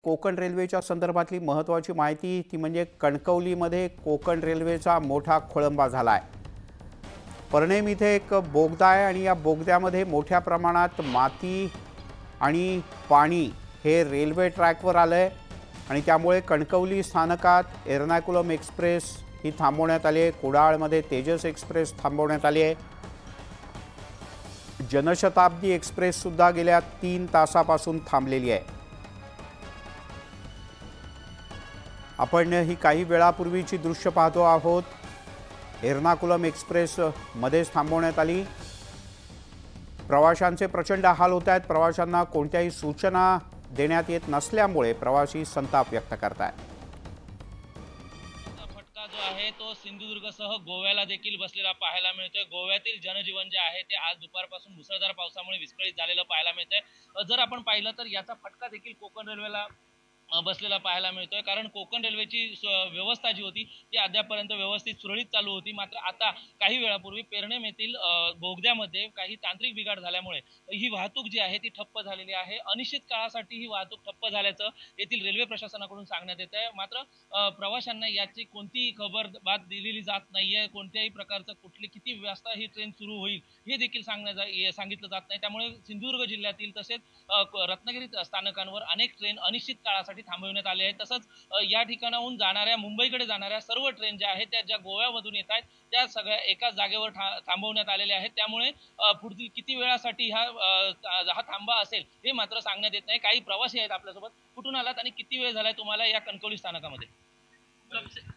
कोकण रेल्वेच्या संदर्भातली महत्त्वाची माहिती ती म्हणजे कणकवलीमध्ये कोकण रेल्वेचा मोठा खोळंबा झाला आहे। परनेम इथे एक बोगदा आहे आणि या बोगद्यामध्ये मोठ्या प्रमाणात माती आणि पाणी हे रेल्वे ट्रॅकवर आलंय आणि त्यामुळे कणकवली स्थानकात एर्नाकुलम एक्सप्रेस ही थांबवण्यात आली आहे। कुडाळमध्ये तेजस एक्सप्रेस थांबवण्यात आली आहे। जनशताब्दी एक्सप्रेस सुद्धा गेल्या 3 तासापासून थांबलेली आहे। आपण ही काही वेळापूर्वीची दृश्य पाहतो आहोत। एर्नाकुलम एक्सप्रेस मध्येच थांबवण्यात आली। प्रवाशांचे प्रचंड हाल होत आहेत। प्रवाशांना कोणत्याही सूचना देण्यात येत नसल्यामुळे प्रवासी संताप व्यक्त करतात। फटका जो आहे तो सिंधुदुर्गसह गोव्याला देखील बसलेला पाहायला मिळतोय। गोव्यातील जनजीवन जे आहे ते आज दुपारपासून मुसळधार पावसामुळे विस्कळीत झालेलं पाहायला मिळतंय। जर आपण पाहिलं तर याचा फटका देखील कोकण रेल्वेला बसलेला पाहायला मिळतोय, कारण कोकण रेल्वेची व्यवस्था जी होती ती अद्यापर्यंत व्यवस्थित सुरळीत चालू होती। मात्र आता काही वेळापूर्वी पेरनेम येथील बोगद्यामध्ये काही तांत्रिक बिघाड झाल्यामुळे ही वाहतूक जी आहे ती ठप्प झालेली आहे। अनिश्चित काळासाठी ही वाहतूक ठप्प झाल्याचं येथील रेल्वे प्रशासनाकडून सांगण्यात येत आहे। मात्र प्रवाशांना याची कोणतीही खबर दिलेली जात नाहीये। कोणत्याही प्रकारचं किती वाजता ही ट्रेन सुरू होईल हे देखील सांगितलं जात नाही। त्यामुळे सिंधुदुर्ग जिल्ह्यातील तसेच रत्नागिरी स्थानकांवर अनेक ट्रेन अनिश्चित काळासाठी थांबवण्यात आले आहेत। तसंच या ठिकाणाहून जाणाऱ्या मुंबईकडे जाणाऱ्या सर्व ट्रेन ज्या आहेत त्या ज्या गोव्यामधून येत आहेत त्या सगळ्या एकाच जागेवर थांबवण्यात आलेल्या आहेत। त्यामुळे पुढील किती वेळासाठी हा थांबा असेल हे मात्र सांगण्यात येत नाही। काही प्रवासी आहेत आपल्यासोबत। कुठून आलात आणि किती वेळ झालाय तुम्हाला या कणकवली स्थानकामध्ये?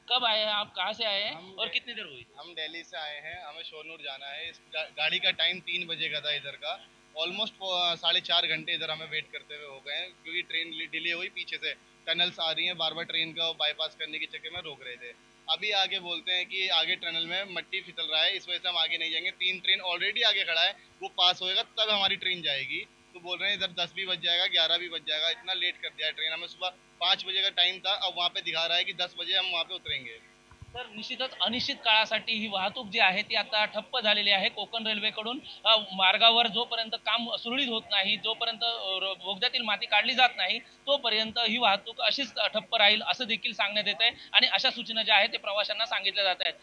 कब आए हैं आप, कहाँ से आए हैं और कितनी देर हुई? हम दिल्ली से आए हैं, हमें शोरनूर जाना है। इस गाड़ी का टाइम 3 बजे का था इधर का। ऑलमोस्ट 4.5 घंटे इधर हमें वेट करते हुए हो गए हैं, क्योंकि ट्रेन डिले हुई। पीछे से टनल्स आ रही हैं, बार बार ट्रेन का बाईपास करने के चक्कर में रोक रहे थे। अभी आगे बोलते हैं कि आगे टनल में मट्टी फिसल रहा है, इस वजह से हम आगे नहीं जाएंगे। 3 ट्रेन ऑलरेडी आगे खड़ा है, वो पास होएगा तब हमारी ट्रेन जाएगी। तो बोल रहे हैं इधर 10 भी बज जाएगा, 11 भी बज जाएगा। इतना लेट कर दिया है ट्रेन। हमें सुबह 5 बजे का टाइम था, अब वहाँ पे दिखा रहा है कि 10 बजे हम वहाँ पे उतरेंगे। तर निश्चितच अनिश्चित काळासाठी ही वाहतूक जी आहे ती आता ठप्प झालेली आहे। कोकण रेल्वेकडून मार्गावर जोपर्यंत काम सुरळीत होत नाही, जोपर्यंत बोगद्यातील माती काढली जात नाही, तोपर्यंत ही वाहतूक अशीच ठप्प राहील असं देखील सांगण्यात येत आहे आणि अशा सूचना ज्या आहेत ते प्रवाशांना सांगितल्या जात आहेत।